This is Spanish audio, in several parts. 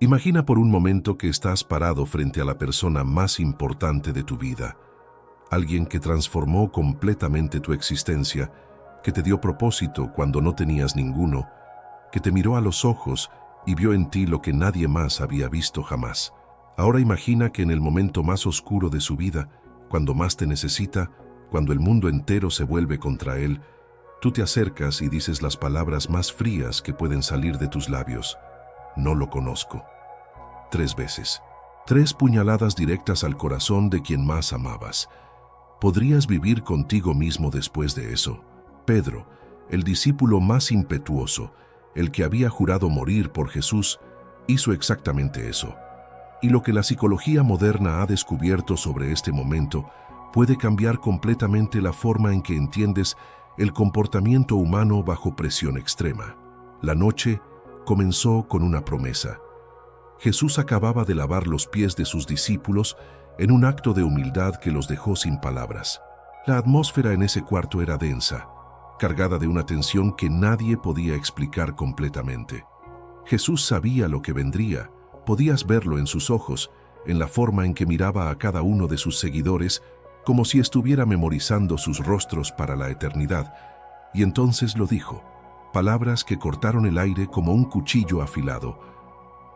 Imagina por un momento que estás parado frente a la persona más importante de tu vida, alguien que transformó completamente tu existencia, que te dio propósito cuando no tenías ninguno, que te miró a los ojos y vio en ti lo que nadie más había visto jamás. Ahora imagina que en el momento más oscuro de su vida, cuando más te necesita, cuando el mundo entero se vuelve contra él, tú te acercas y dices las palabras más frías que pueden salir de tus labios. No lo conozco. 3 veces. 3 puñaladas directas al corazón de quien más amabas. ¿Podrías vivir contigo mismo después de eso? Pedro, el discípulo más impetuoso, el que había jurado morir por Jesús, hizo exactamente eso. Y lo que la psicología moderna ha descubierto sobre este momento puede cambiar completamente la forma en que entiendes el comportamiento humano bajo presión extrema. La noche comenzó con una promesa. Jesús acababa de lavar los pies de sus discípulos en un acto de humildad que los dejó sin palabras. La atmósfera en ese cuarto era densa, cargada de una tensión que nadie podía explicar completamente. Jesús sabía lo que vendría, podías verlo en sus ojos, en la forma en que miraba a cada uno de sus seguidores, como si estuviera memorizando sus rostros para la eternidad, y entonces lo dijo, palabras que cortaron el aire como un cuchillo afilado.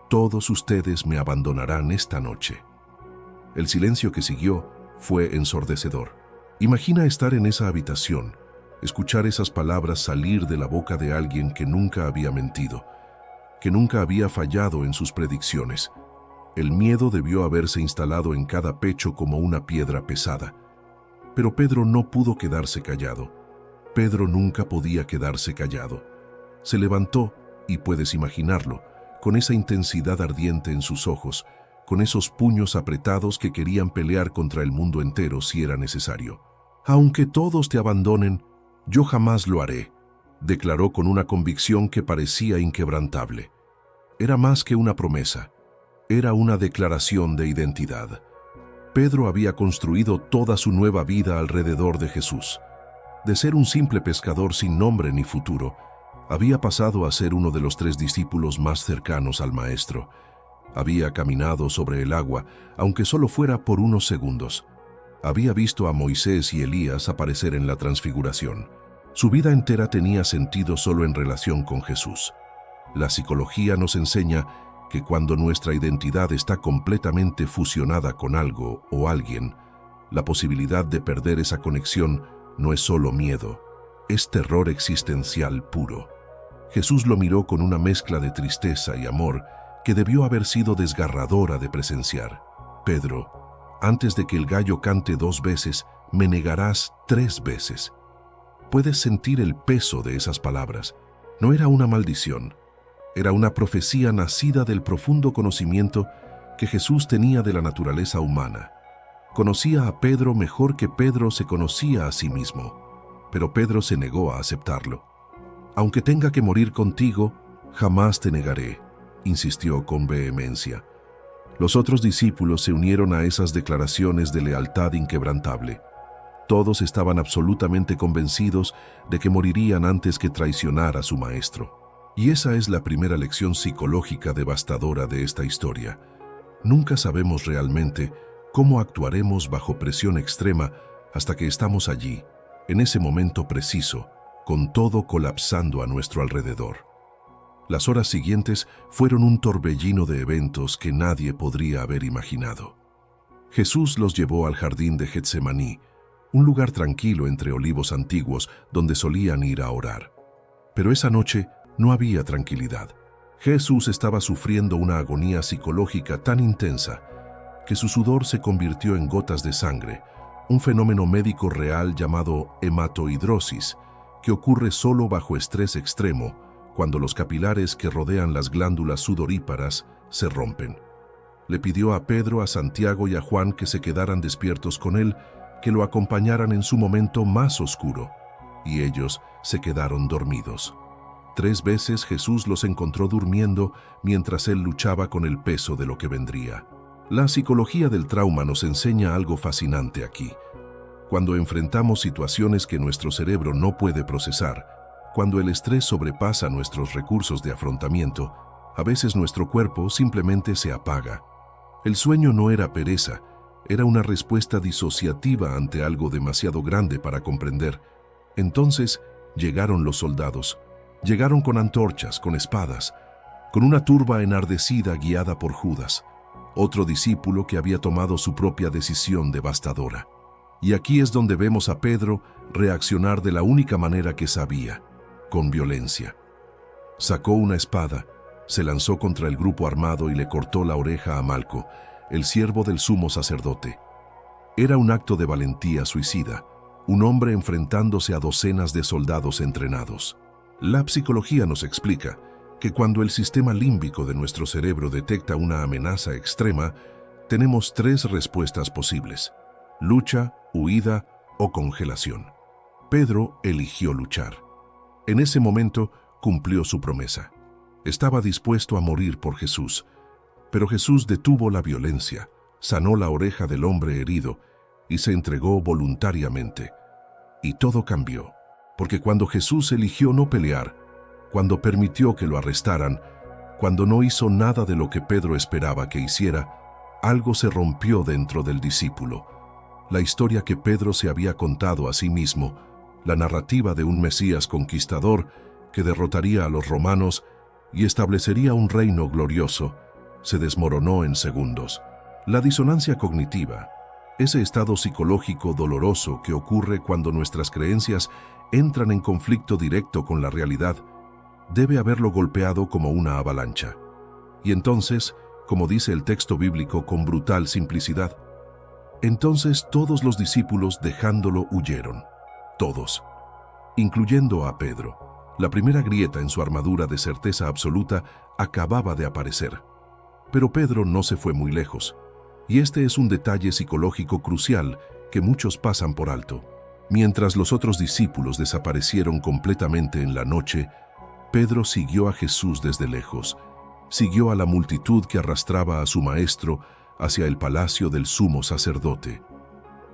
Todos ustedes me abandonarán esta noche. El silencio que siguió fue ensordecedor. Imagina estar en esa habitación, escuchar esas palabras salir de la boca de alguien que nunca había mentido, que nunca había fallado en sus predicciones. El miedo debió haberse instalado en cada pecho como una piedra pesada. Pero Pedro no pudo quedarse callado. Pedro nunca podía quedarse callado. Se levantó, y puedes imaginarlo, con esa intensidad ardiente en sus ojos, con esos puños apretados que querían pelear contra el mundo entero si era necesario. Aunque todos te abandonen, yo jamás lo haré, declaró con una convicción que parecía inquebrantable. Era más que una promesa, era una declaración de identidad. Pedro había construido toda su nueva vida alrededor de Jesús. De ser un simple pescador sin nombre ni futuro, había pasado a ser uno de los 3 discípulos más cercanos al Maestro. Había caminado sobre el agua, aunque solo fuera por unos segundos. Había visto a Moisés y Elías aparecer en la Transfiguración. Su vida entera tenía sentido solo en relación con Jesús. La psicología nos enseña que cuando nuestra identidad está completamente fusionada con algo o alguien, la posibilidad de perder esa conexión no es solo miedo, es terror existencial puro. Jesús lo miró con una mezcla de tristeza y amor que debió haber sido desgarradora de presenciar. Pedro, antes de que el gallo cante 2 veces, me negarás 3 veces. Puedes sentir el peso de esas palabras. No era una maldición, era una profecía nacida del profundo conocimiento que Jesús tenía de la naturaleza humana. Conocía a Pedro mejor que Pedro se conocía a sí mismo, pero Pedro se negó a aceptarlo. Aunque tenga que morir contigo, jamás te negaré, insistió con vehemencia. Los otros discípulos se unieron a esas declaraciones de lealtad inquebrantable. Todos estaban absolutamente convencidos de que morirían antes que traicionar a su maestro. Y esa es la primera lección psicológica devastadora de esta historia. Nunca sabemos realmente cómo actuaremos bajo presión extrema hasta que estamos allí, en ese momento preciso, con todo colapsando a nuestro alrededor. Las horas siguientes fueron un torbellino de eventos que nadie podría haber imaginado. Jesús los llevó al jardín de Getsemaní, un lugar tranquilo entre olivos antiguos donde solían ir a orar. Pero esa noche no había tranquilidad. Jesús estaba sufriendo una agonía psicológica tan intensa que su sudor se convirtió en gotas de sangre, un fenómeno médico real llamado hematohidrosis, que ocurre solo bajo estrés extremo, cuando los capilares que rodean las glándulas sudoríparas se rompen. Le pidió a Pedro, a Santiago y a Juan que se quedaran despiertos con él, que lo acompañaran en su momento más oscuro, y ellos se quedaron dormidos. 3 veces Jesús los encontró durmiendo mientras él luchaba con el peso de lo que vendría. La psicología del trauma nos enseña algo fascinante aquí. Cuando enfrentamos situaciones que nuestro cerebro no puede procesar, cuando el estrés sobrepasa nuestros recursos de afrontamiento, A veces nuestro cuerpo simplemente se apaga. El sueño no era pereza, era una respuesta disociativa ante algo demasiado grande para comprender. Entonces llegaron los soldados. Llegaron con antorchas, con espadas, con una turba enardecida guiada por Judas, otro discípulo que había tomado su propia decisión devastadora. Y aquí es donde vemos a Pedro reaccionar de la única manera que sabía, con violencia. Sacó una espada, se lanzó contra el grupo armado y le cortó la oreja a Malco, el siervo del sumo sacerdote. Era un acto de valentía suicida, un hombre enfrentándose a docenas de soldados entrenados. La psicología nos explica que cuando el sistema límbico de nuestro cerebro detecta una amenaza extrema, tenemos tres respuestas posibles: lucha, huida o congelación. Pedro eligió luchar. En ese momento cumplió su promesa. Estaba dispuesto a morir por Jesús, pero Jesús detuvo la violencia, sanó la oreja del hombre herido y se entregó voluntariamente. Y todo cambió, porque cuando Jesús eligió no pelear, cuando permitió que lo arrestaran, cuando no hizo nada de lo que Pedro esperaba que hiciera, algo se rompió dentro del discípulo. La historia que Pedro se había contado a sí mismo, la narrativa de un Mesías conquistador que derrotaría a los romanos y establecería un reino glorioso, se desmoronó en segundos. La disonancia cognitiva, ese estado psicológico doloroso que ocurre cuando nuestras creencias entran en conflicto directo con la realidad, debe haberlo golpeado como una avalancha. Y entonces, como dice el texto bíblico con brutal simplicidad, entonces todos los discípulos dejándolo huyeron. Todos, incluyendo a Pedro. La primera grieta en su armadura de certeza absoluta acababa de aparecer. Pero Pedro no se fue muy lejos. Y este es un detalle psicológico crucial que muchos pasan por alto. Mientras los otros discípulos desaparecieron completamente en la noche, Pedro siguió a Jesús desde lejos. Siguió a la multitud que arrastraba a su maestro hacia el palacio del sumo sacerdote.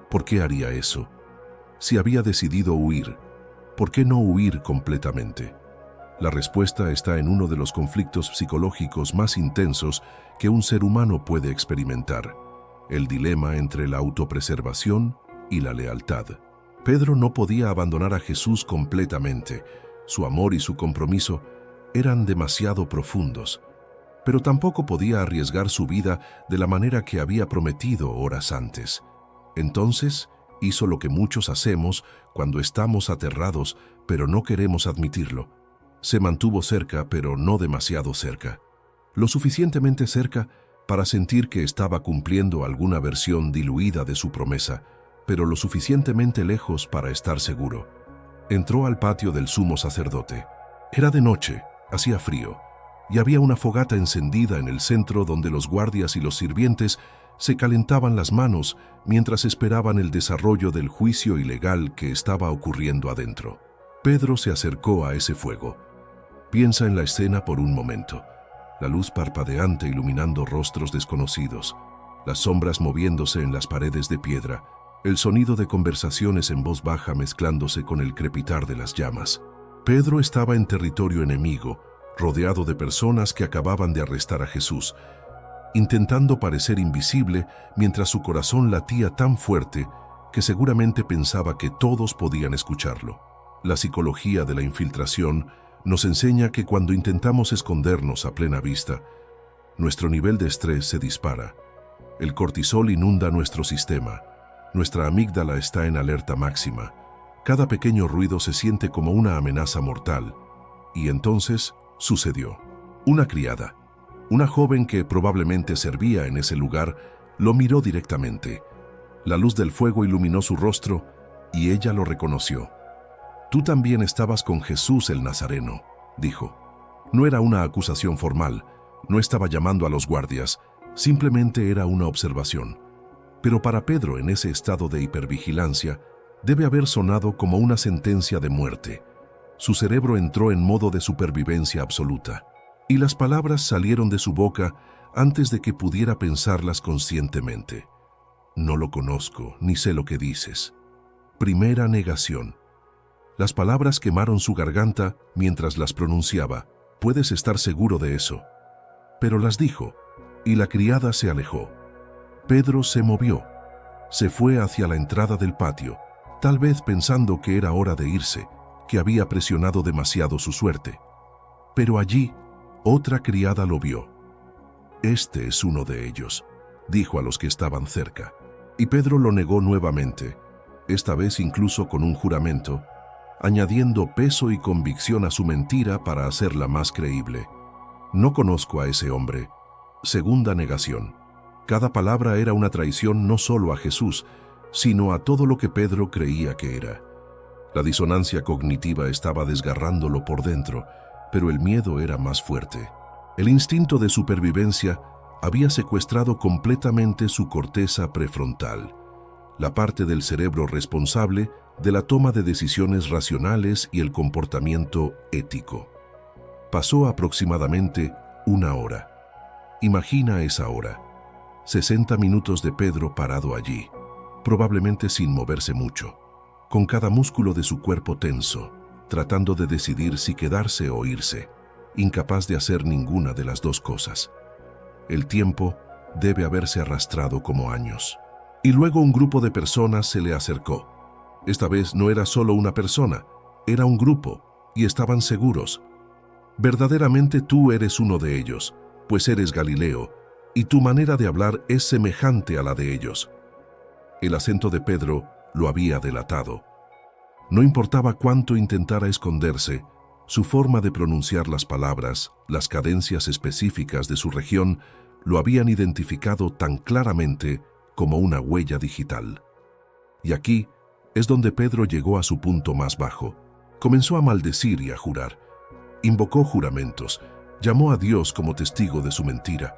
¿Por qué haría eso? Si había decidido huir, ¿por qué no huir completamente? La respuesta está en uno de los conflictos psicológicos más intensos que un ser humano puede experimentar: el dilema entre la autopreservación y la lealtad. Pedro no podía abandonar a Jesús completamente. Su amor y su compromiso eran demasiado profundos, pero tampoco podía arriesgar su vida de la manera que había prometido horas antes. Entonces, hizo lo que muchos hacemos cuando estamos aterrados, pero no queremos admitirlo. Se mantuvo cerca, pero no demasiado cerca. Lo suficientemente cerca para sentir que estaba cumpliendo alguna versión diluida de su promesa, pero lo suficientemente lejos para estar seguro. Entró al patio del sumo sacerdote. Era de noche, hacía frío, y había una fogata encendida en el centro donde los guardias y los sirvientes se calentaban las manos mientras esperaban el desarrollo del juicio ilegal que estaba ocurriendo adentro. Pedro se acercó a ese fuego. Piensa en la escena por un momento. La luz parpadeante iluminando rostros desconocidos, las sombras moviéndose en las paredes de piedra, el sonido de conversaciones en voz baja mezclándose con el crepitar de las llamas. Pedro estaba en territorio enemigo, rodeado de personas que acababan de arrestar a Jesús, intentando parecer invisible mientras su corazón latía tan fuerte que seguramente pensaba que todos podían escucharlo. La psicología de la infiltración nos enseña que cuando intentamos escondernos a plena vista, nuestro nivel de estrés se dispara. El cortisol inunda nuestro sistema. Nuestra amígdala está en alerta máxima. Cada pequeño ruido se siente como una amenaza mortal. Y entonces sucedió. Una criada, una joven que probablemente servía en ese lugar, lo miró directamente. La luz del fuego iluminó su rostro y ella lo reconoció. «Tú también estabas con Jesús el Nazareno», dijo. No era una acusación formal, no estaba llamando a los guardias, simplemente era una observación. Pero para Pedro, en ese estado de hipervigilancia, debe haber sonado como una sentencia de muerte. Su cerebro entró en modo de supervivencia absoluta, y las palabras salieron de su boca antes de que pudiera pensarlas conscientemente. «No lo conozco, ni sé lo que dices». Primera negación. Las palabras quemaron su garganta mientras las pronunciaba. Puedes estar seguro de eso. pero las dijo, y la criada se alejó. Pedro se movió. Se fue hacia la entrada del patio, tal vez pensando que era hora de irse, que había presionado demasiado su suerte. Pero allí, otra criada lo vio. «Este es uno de ellos», dijo a los que estaban cerca. Y Pedro lo negó nuevamente, esta vez incluso con un juramento, añadiendo peso y convicción a su mentira para hacerla más creíble. «No conozco a ese hombre». Segunda negación. Cada palabra era una traición no solo a Jesús, sino a todo lo que Pedro creía que era. La disonancia cognitiva estaba desgarrándolo por dentro, pero el miedo era más fuerte. El instinto de supervivencia había secuestrado completamente su corteza prefrontal, la parte del cerebro responsable de la toma de decisiones racionales y el comportamiento ético. Pasó aproximadamente 1 hora. Imagina esa hora. 60 minutos de Pedro parado allí, probablemente sin moverse mucho, con cada músculo de su cuerpo tenso, tratando de decidir si quedarse o irse, incapaz de hacer ninguna de las dos cosas. El tiempo debe haberse arrastrado como años. Y luego un grupo de personas se le acercó. Esta vez no era solo una persona, era un grupo, y estaban seguros. «Verdaderamente tú eres uno de ellos, pues eres Galileo, y tu manera de hablar es semejante a la de ellos». El acento de Pedro lo había delatado. No importaba cuánto intentara esconderse, su forma de pronunciar las palabras, las cadencias específicas de su región, lo habían identificado tan claramente como una huella digital. Y aquí es donde Pedro llegó a su punto más bajo. Comenzó a maldecir y a jurar. Invocó juramentos, llamó a Dios como testigo de su mentira.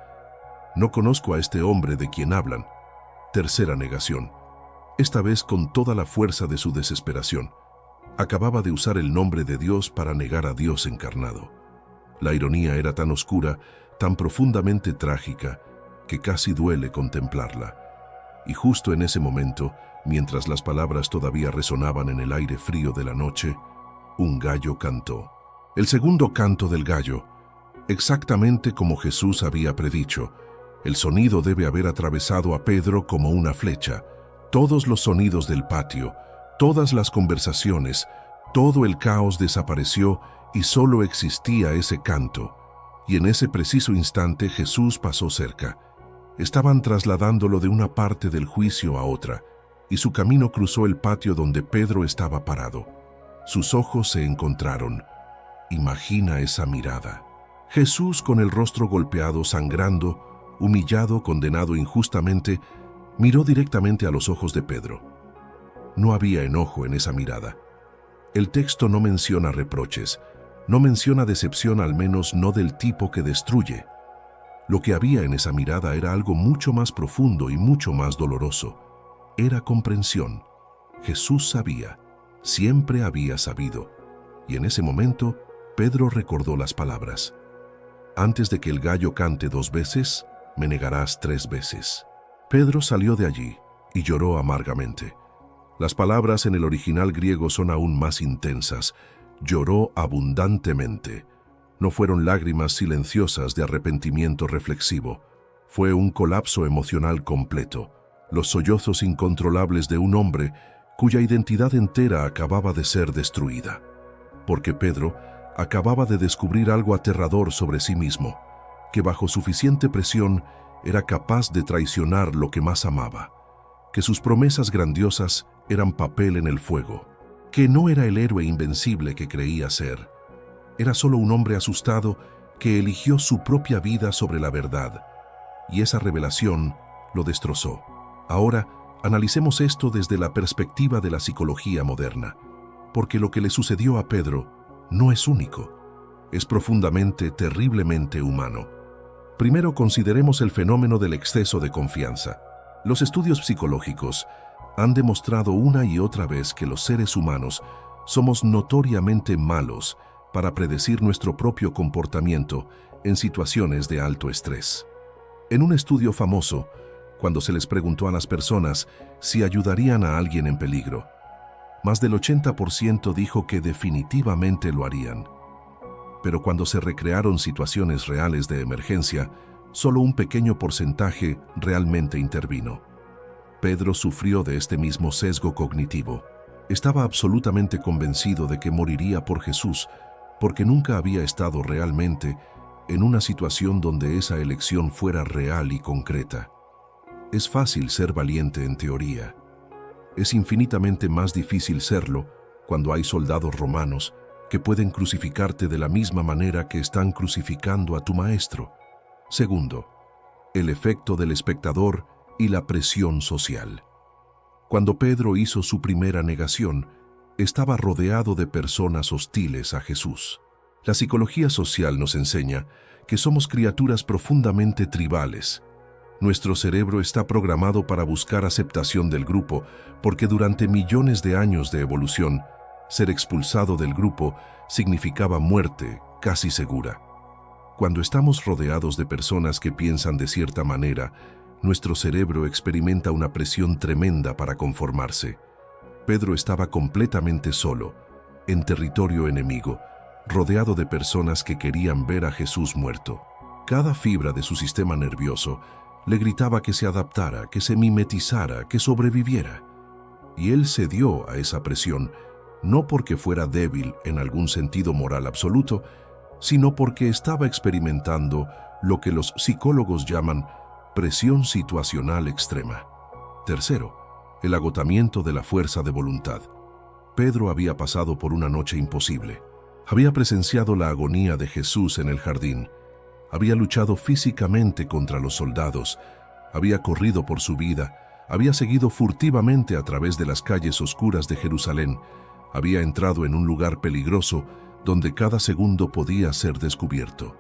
«No conozco a este hombre de quien hablan». Tercera negación, esta vez con toda la fuerza de su desesperación. Acababa de usar el nombre de Dios para negar a Dios encarnado. La ironía era tan oscura, tan profundamente trágica, que casi duele contemplarla. Y justo en ese momento, mientras las palabras todavía resonaban en el aire frío de la noche, un gallo cantó. El segundo canto del gallo, exactamente como Jesús había predicho. El sonido debe haber atravesado a Pedro como una flecha. Todos los sonidos del patio, todas las conversaciones, todo el caos desapareció y solo existía ese canto. Y en ese preciso instante Jesús pasó cerca. Estaban trasladándolo de una parte del juicio a otra, y su camino cruzó el patio donde Pedro estaba parado. Sus ojos se encontraron. Imagina esa mirada. Jesús, con el rostro golpeado, sangrando, humillado, condenado injustamente, miró directamente a los ojos de Pedro. No había enojo en esa mirada. El texto no menciona reproches, no menciona decepción, al menos no del tipo que destruye. Lo que había en esa mirada era algo mucho más profundo y mucho más doloroso. Era comprensión. Jesús sabía, siempre había sabido. Y en ese momento, Pedro recordó las palabras. «Antes de que el gallo cante 2 veces, me negarás 3 veces». Pedro salió de allí y lloró amargamente. Las palabras en el original griego son aún más intensas. Lloró abundantemente. No fueron lágrimas silenciosas de arrepentimiento reflexivo. Fue un colapso emocional completo. Los sollozos incontrolables de un hombre cuya identidad entera acababa de ser destruida. Porque Pedro acababa de descubrir algo aterrador sobre sí mismo, que bajo suficiente presión era capaz de traicionar lo que más amaba, que sus promesas grandiosas eran papel en el fuego, que no era el héroe invencible que creía ser. Era solo un hombre asustado que eligió su propia vida sobre la verdad, y esa revelación lo destrozó. Ahora, analicemos esto desde la perspectiva de la psicología moderna, porque lo que le sucedió a Pedro no es único, es profundamente, terriblemente humano. Primero consideremos el fenómeno del exceso de confianza. Los estudios psicológicos han demostrado una y otra vez que los seres humanos somos notoriamente malos para predecir nuestro propio comportamiento en situaciones de alto estrés. En un estudio famoso, cuando se les preguntó a las personas si ayudarían a alguien en peligro, más del 80% dijo que definitivamente lo harían. pero cuando se recrearon situaciones reales de emergencia, solo un pequeño porcentaje realmente intervino. Pedro sufrió de este mismo sesgo cognitivo. Estaba absolutamente convencido de que moriría por Jesús, porque nunca había estado realmente en una situación donde esa elección fuera real y concreta. Es fácil ser valiente en teoría. Es infinitamente más difícil serlo cuando hay soldados romanos que pueden crucificarte de la misma manera que están crucificando a tu maestro. Segundo, el efecto del espectador y la presión social. Cuando Pedro hizo su primera negación, estaba rodeado de personas hostiles a Jesús. La psicología social nos enseña que somos criaturas profundamente tribales. Nuestro cerebro está programado para buscar aceptación del grupo, porque durante millones de años de evolución, ser expulsado del grupo significaba muerte casi segura. Cuando estamos rodeados de personas que piensan de cierta manera, nuestro cerebro experimenta una presión tremenda para conformarse. Pedro estaba completamente solo, en territorio enemigo, rodeado de personas que querían ver a Jesús muerto. Cada fibra de su sistema nervioso le gritaba que se adaptara, que se mimetizara, que sobreviviera. Y él cedió a esa presión, no porque fuera débil en algún sentido moral absoluto, sino porque estaba experimentando lo que los psicólogos llaman presión situacional extrema. Tercero, el agotamiento de la fuerza de voluntad. Pedro había pasado por una noche imposible. Había presenciado la agonía de Jesús en el jardín. Había luchado físicamente contra los soldados. Había corrido por su vida. Había seguido furtivamente a través de las calles oscuras de Jerusalén. Había entrado en un lugar peligroso donde cada segundo podía ser descubierto.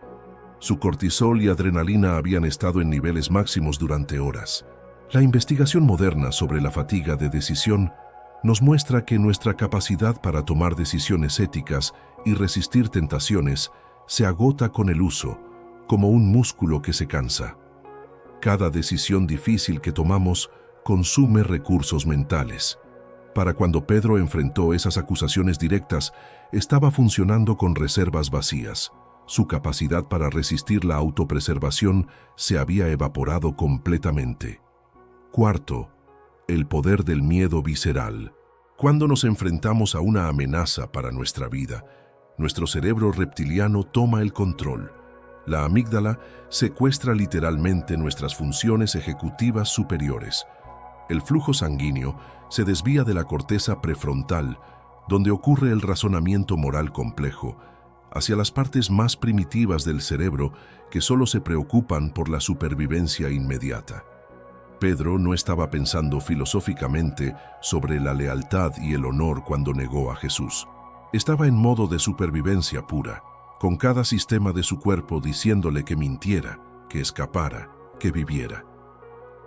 Su cortisol y adrenalina habían estado en niveles máximos durante horas. La investigación moderna sobre la fatiga de decisión nos muestra que nuestra capacidad para tomar decisiones éticas y resistir tentaciones se agota con el uso, como un músculo que se cansa. Cada decisión difícil que tomamos consume recursos mentales. Para cuando Pedro enfrentó esas acusaciones directas, estaba funcionando con reservas vacías. Su capacidad para resistir la autopreservación se había evaporado completamente. Cuarto, el poder del miedo visceral. Cuando nos enfrentamos a una amenaza para nuestra vida, nuestro cerebro reptiliano toma el control. La amígdala secuestra literalmente nuestras funciones ejecutivas superiores. El flujo sanguíneo se desvía de la corteza prefrontal, donde ocurre el razonamiento moral complejo, hacia las partes más primitivas del cerebro que solo se preocupan por la supervivencia inmediata. Pedro no estaba pensando filosóficamente sobre la lealtad y el honor cuando negó a Jesús. Estaba en modo de supervivencia pura, con cada sistema de su cuerpo diciéndole que mintiera, que escapara, que viviera.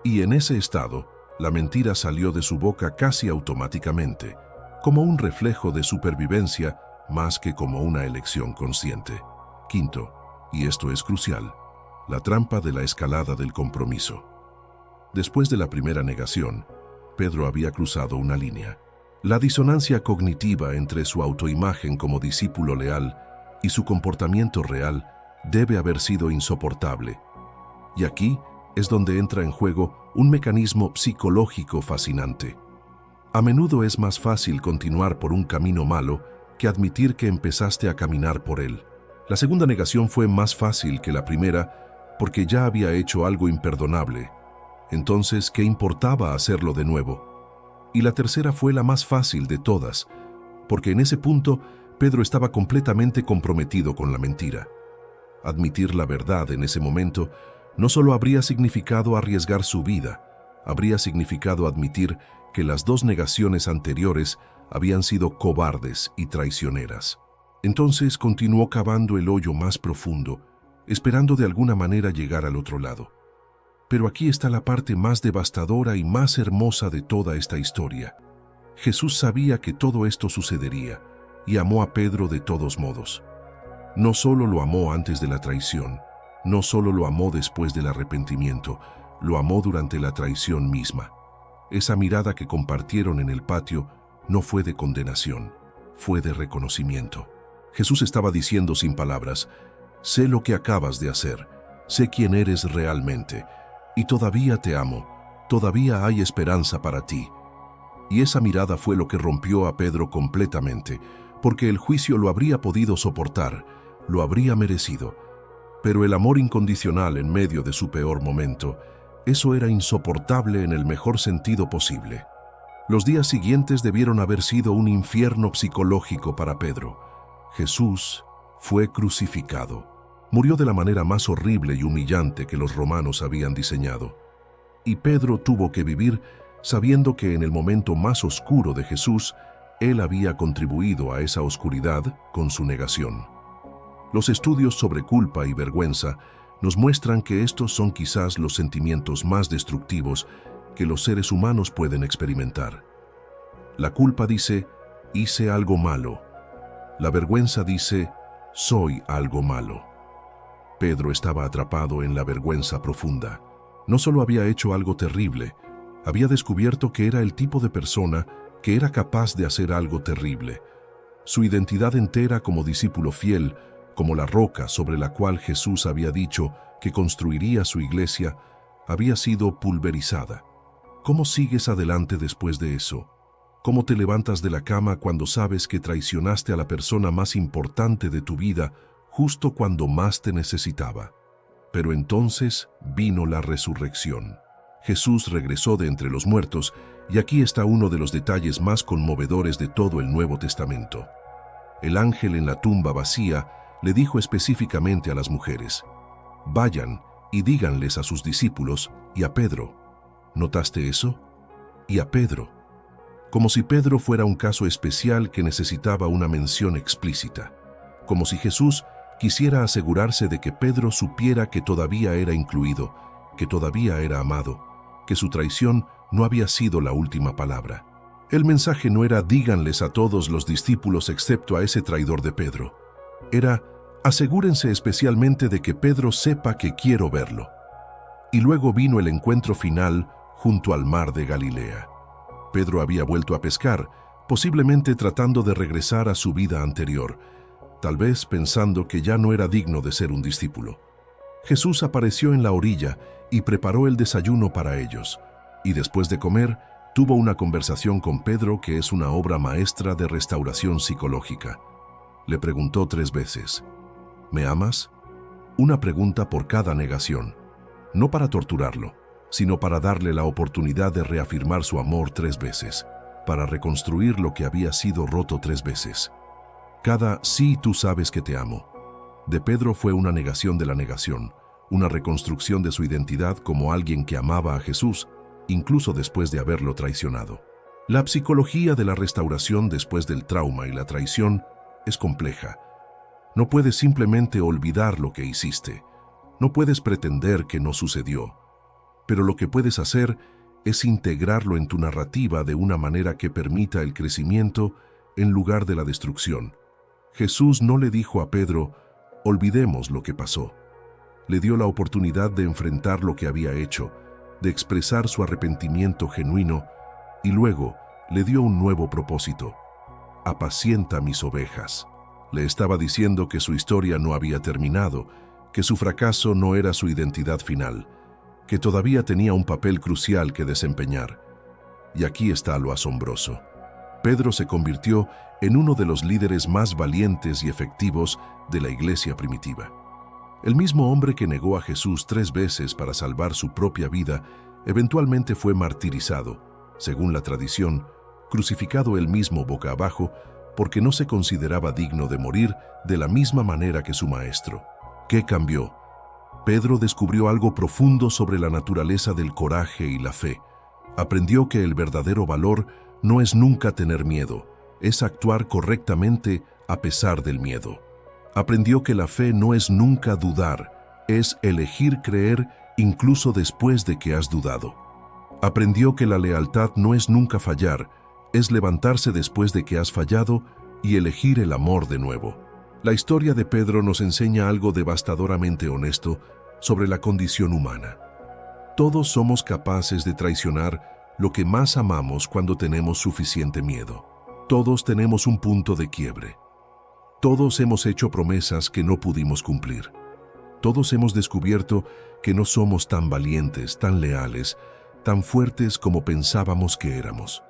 Y en ese estado, la mentira salió de su boca casi automáticamente, como un reflejo de supervivencia más que como una elección consciente. Quinto, y esto es crucial, la trampa de la escalada del compromiso. Después de la primera negación, Pedro había cruzado una línea. La disonancia cognitiva entre su autoimagen como discípulo leal y su comportamiento real debe haber sido insoportable. Y aquí es donde entra en juego un mecanismo psicológico fascinante. A menudo es más fácil continuar por un camino malo que admitir que empezaste a caminar por él. La segunda negación fue más fácil que la primera porque ya había hecho algo imperdonable. Entonces, ¿qué importaba hacerlo de nuevo? Y la tercera fue la más fácil de todas, porque en ese punto Pedro estaba completamente comprometido con la mentira. Admitir la verdad en ese momento no solo habría significado arriesgar su vida, habría significado admitir que las dos negaciones anteriores habían sido cobardes y traicioneras. Entonces continuó cavando el hoyo más profundo, esperando de alguna manera llegar al otro lado. Pero aquí está la parte más devastadora y más hermosa de toda esta historia. Jesús sabía que todo esto sucedería y amó a Pedro de todos modos. No solo lo amó antes de la traición, no solo lo amó después del arrepentimiento, lo amó durante la traición misma. Esa mirada que compartieron en el patio no fue de condenación, fue de reconocimiento. Jesús estaba diciendo sin palabras: sé lo que acabas de hacer, sé quién eres realmente, y todavía te amo, todavía hay esperanza para ti. Y esa mirada fue lo que rompió a Pedro completamente, porque el juicio lo habría podido soportar, lo habría merecido. Pero el amor incondicional en medio de su peor momento, eso era insoportable en el mejor sentido posible. Los días siguientes debieron haber sido un infierno psicológico para Pedro. Jesús fue crucificado. Murió de la manera más horrible y humillante que los romanos habían diseñado. Y Pedro tuvo que vivir sabiendo que en el momento más oscuro de Jesús, él había contribuido a esa oscuridad con su negación. Los estudios sobre culpa y vergüenza nos muestran que estos son quizás los sentimientos más destructivos que los seres humanos pueden experimentar. La culpa dice: hice algo malo. La vergüenza dice: soy algo malo. Pedro estaba atrapado en la vergüenza profunda. No solo había hecho algo terrible, había descubierto que era el tipo de persona que era capaz de hacer algo terrible. Su identidad entera como discípulo fiel, como la roca sobre la cual Jesús había dicho que construiría su iglesia, había sido pulverizada. ¿Cómo sigues adelante después de eso? ¿Cómo te levantas de la cama cuando sabes que traicionaste a la persona más importante de tu vida justo cuando más te necesitaba? Pero entonces vino la resurrección. Jesús regresó de entre los muertos, y aquí está uno de los detalles más conmovedores de todo el Nuevo Testamento. El ángel en la tumba vacía le dijo específicamente a las mujeres: vayan y díganles a sus discípulos y a Pedro. ¿Notaste eso? Y a Pedro. Como si Pedro fuera un caso especial que necesitaba una mención explícita. Como si Jesús quisiera asegurarse de que Pedro supiera que todavía era incluido, que todavía era amado, que su traición no había sido la última palabra. El mensaje no era: díganles a todos los discípulos excepto a ese traidor de Pedro. Era: asegúrense especialmente de que Pedro sepa que quiero verlo. Y luego vino el encuentro final junto al mar de Galilea. Pedro había vuelto a pescar, posiblemente tratando de regresar a su vida anterior, tal vez pensando que ya no era digno de ser un discípulo. Jesús apareció en la orilla y preparó el desayuno para ellos, y después de comer, tuvo una conversación con Pedro que es una obra maestra de restauración psicológica. Le preguntó 3 veces: ¿me amas? Una pregunta por cada negación, no para torturarlo, sino para darle la oportunidad de reafirmar su amor 3 veces, para reconstruir lo que había sido roto 3 veces. Cada "sí, tú sabes que te amo" de Pedro fue una negación de la negación, una reconstrucción de su identidad como alguien que amaba a Jesús, incluso después de haberlo traicionado. La psicología de la restauración después del trauma y la traición es compleja. No puedes simplemente olvidar lo que hiciste. No puedes pretender que no sucedió. Pero lo que puedes hacer es integrarlo en tu narrativa de una manera que permita el crecimiento en lugar de la destrucción. Jesús no le dijo a Pedro: olvidemos lo que pasó. Le dio la oportunidad de enfrentar lo que había hecho, de expresar su arrepentimiento genuino, y luego le dio un nuevo propósito: apacienta mis ovejas. Le estaba diciendo que su historia no había terminado, que su fracaso no era su identidad final, que todavía tenía un papel crucial que desempeñar. Y aquí está lo asombroso. Pedro se convirtió en uno de los líderes más valientes y efectivos de la iglesia primitiva. El mismo hombre que negó a Jesús 3 veces para salvar su propia vida, eventualmente fue martirizado, según la tradición, crucificado él mismo boca abajo, porque no se consideraba digno de morir de la misma manera que su maestro. ¿Qué cambió? Pedro descubrió algo profundo sobre la naturaleza del coraje y la fe. Aprendió que el verdadero valor no es nunca tener miedo, es actuar correctamente a pesar del miedo. Aprendió que la fe no es nunca dudar, es elegir creer incluso después de que has dudado. Aprendió que la lealtad no es nunca fallar, es levantarse después de que has fallado y elegir el amor de nuevo. La historia de Pedro nos enseña algo devastadoramente honesto sobre la condición humana. Todos somos capaces de traicionar lo que más amamos cuando tenemos suficiente miedo. Todos tenemos un punto de quiebre. Todos hemos hecho promesas que no pudimos cumplir. Todos hemos descubierto que no somos tan valientes, tan leales, tan fuertes como pensábamos que éramos.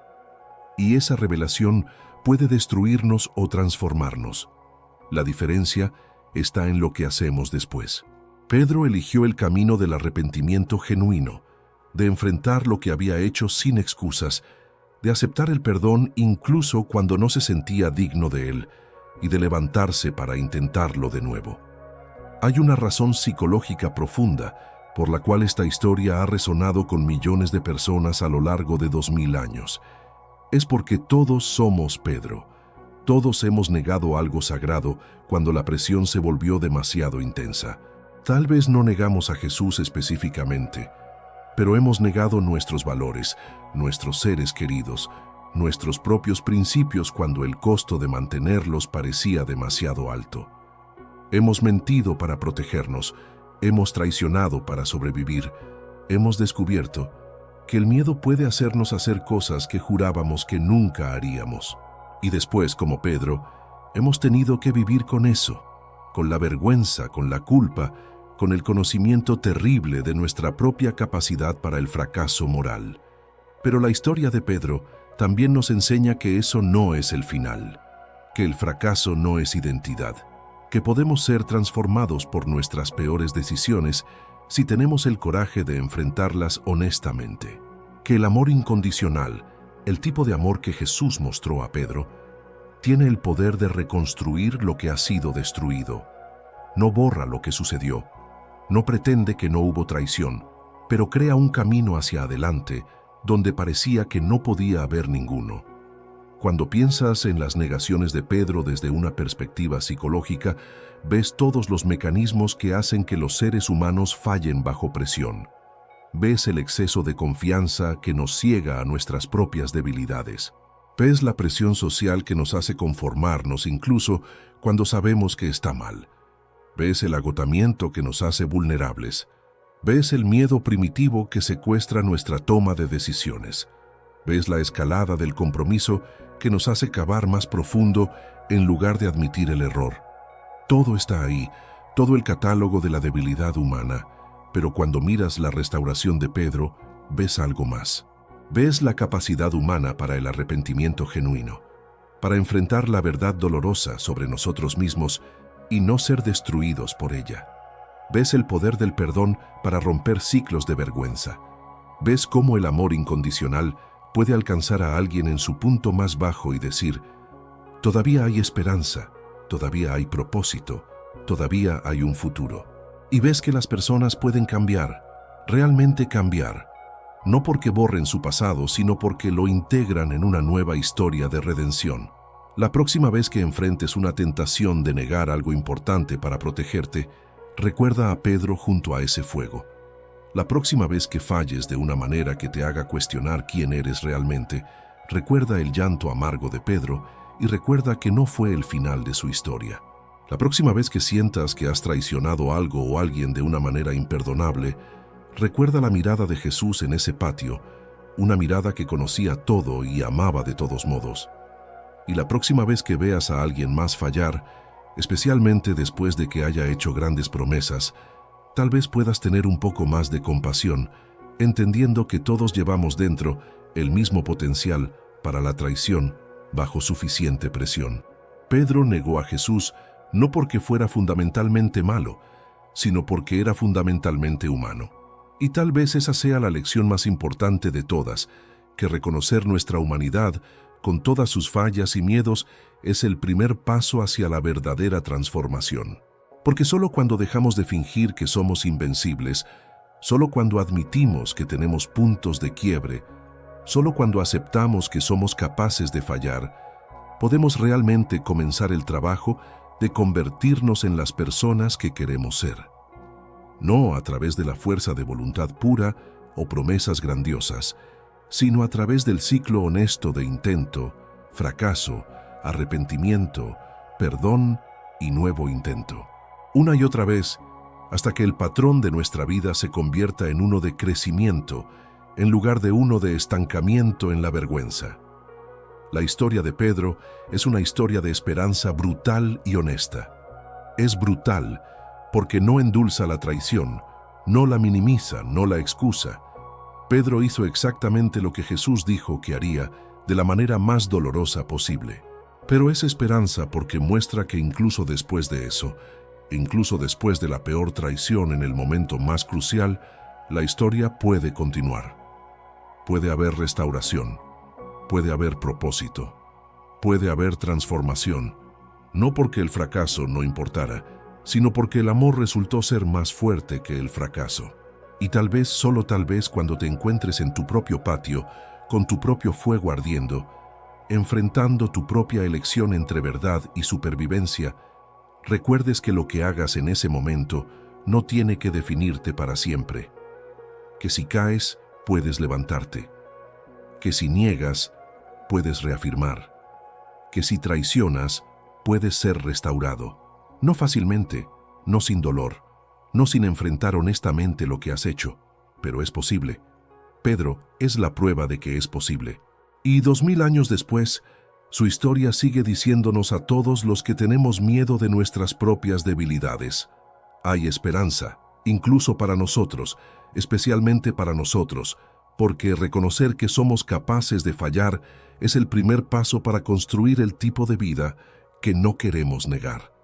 Y esa revelación puede destruirnos o transformarnos. La diferencia está en lo que hacemos después. Pedro eligió el camino del arrepentimiento genuino, de enfrentar lo que había hecho sin excusas, de aceptar el perdón incluso cuando no se sentía digno de él, y de levantarse para intentarlo de nuevo. Hay una razón psicológica profunda por la cual esta historia ha resonado con millones de personas a lo largo de 2000 años. Es porque todos somos Pedro. Todos hemos negado algo sagrado cuando la presión se volvió demasiado intensa. Tal vez no negamos a Jesús específicamente, pero hemos negado nuestros valores, nuestros seres queridos, nuestros propios principios cuando el costo de mantenerlos parecía demasiado alto. Hemos mentido para protegernos, hemos traicionado para sobrevivir, hemos descubierto que el miedo puede hacernos hacer cosas que jurábamos que nunca haríamos. Y después, como Pedro, hemos tenido que vivir con eso, con la vergüenza, con la culpa, con el conocimiento terrible de nuestra propia capacidad para el fracaso moral. Pero la historia de Pedro también nos enseña que eso no es el final, que el fracaso no es identidad, que podemos ser transformados por nuestras peores decisiones si tenemos el coraje de enfrentarlas honestamente, que el amor incondicional, el tipo de amor que Jesús mostró a Pedro, tiene el poder de reconstruir lo que ha sido destruido. No borra lo que sucedió, no pretende que no hubo traición, pero crea un camino hacia adelante donde parecía que no podía haber ninguno. Cuando piensas en las negaciones de Pedro desde una perspectiva psicológica, ves todos los mecanismos que hacen que los seres humanos fallen bajo presión. Ves el exceso de confianza que nos ciega a nuestras propias debilidades. Ves la presión social que nos hace conformarnos incluso cuando sabemos que está mal. Ves el agotamiento que nos hace vulnerables. Ves el miedo primitivo que secuestra nuestra toma de decisiones. Ves la escalada del compromiso que nos hace cavar más profundo en lugar de admitir el error. Todo está ahí, todo el catálogo de la debilidad humana, pero cuando miras la restauración de Pedro, ves algo más. Ves la capacidad humana para el arrepentimiento genuino, para enfrentar la verdad dolorosa sobre nosotros mismos y no ser destruidos por ella. Ves el poder del perdón para romper ciclos de vergüenza. Ves cómo el amor incondicional puede alcanzar a alguien en su punto más bajo y decir, todavía hay esperanza, todavía hay propósito, todavía hay un futuro. Y ves que las personas pueden cambiar, realmente cambiar, no porque borren su pasado, sino porque lo integran en una nueva historia de redención. La próxima vez que enfrentes una tentación de negar algo importante para protegerte, recuerda a Pedro junto a ese fuego. La próxima vez que falles de una manera que te haga cuestionar quién eres realmente, recuerda el llanto amargo de Pedro y recuerda que no fue el final de su historia. La próxima vez que sientas que has traicionado algo o alguien de una manera imperdonable, recuerda la mirada de Jesús en ese patio, una mirada que conocía todo y amaba de todos modos. Y la próxima vez que veas a alguien más fallar, especialmente después de que haya hecho grandes promesas, tal vez puedas tener un poco más de compasión, entendiendo que todos llevamos dentro el mismo potencial para la traición bajo suficiente presión. Pedro negó a Jesús no porque fuera fundamentalmente malo, sino porque era fundamentalmente humano. Y tal vez esa sea la lección más importante de todas, que reconocer nuestra humanidad, con todas sus fallas y miedos, es el primer paso hacia la verdadera transformación. Porque solo cuando dejamos de fingir que somos invencibles, solo cuando admitimos que tenemos puntos de quiebre, solo cuando aceptamos que somos capaces de fallar, podemos realmente comenzar el trabajo de convertirnos en las personas que queremos ser. No a través de la fuerza de voluntad pura o promesas grandiosas, sino a través del ciclo honesto de intento, fracaso, arrepentimiento, perdón y nuevo intento. Una y otra vez, hasta que el patrón de nuestra vida se convierta en uno de crecimiento, en lugar de uno de estancamiento en la vergüenza. La historia de Pedro es una historia de esperanza brutal y honesta. Es brutal porque no endulza la traición, no la minimiza, no la excusa. Pedro hizo exactamente lo que Jesús dijo que haría de la manera más dolorosa posible. Pero es esperanza porque muestra que incluso después de eso, incluso después de la peor traición en el momento más crucial, la historia puede continuar. Puede haber restauración, puede haber propósito, puede haber transformación, no porque el fracaso no importara, sino porque el amor resultó ser más fuerte que el fracaso. Y tal vez, solo tal vez, cuando te encuentres en tu propio patio, con tu propio fuego ardiendo, enfrentando tu propia elección entre verdad y supervivencia, recuerdes que lo que hagas en ese momento no tiene que definirte para siempre. Que si caes, puedes levantarte. Que si niegas, puedes reafirmar. Que si traicionas, puedes ser restaurado. No fácilmente, no sin dolor, no sin enfrentar honestamente lo que has hecho, pero es posible. Pedro es la prueba de que es posible. Y 2000 años después, su historia sigue diciéndonos a todos los que tenemos miedo de nuestras propias debilidades: hay esperanza, incluso para nosotros, especialmente para nosotros, porque reconocer que somos capaces de fallar es el primer paso para construir el tipo de vida que no queremos negar.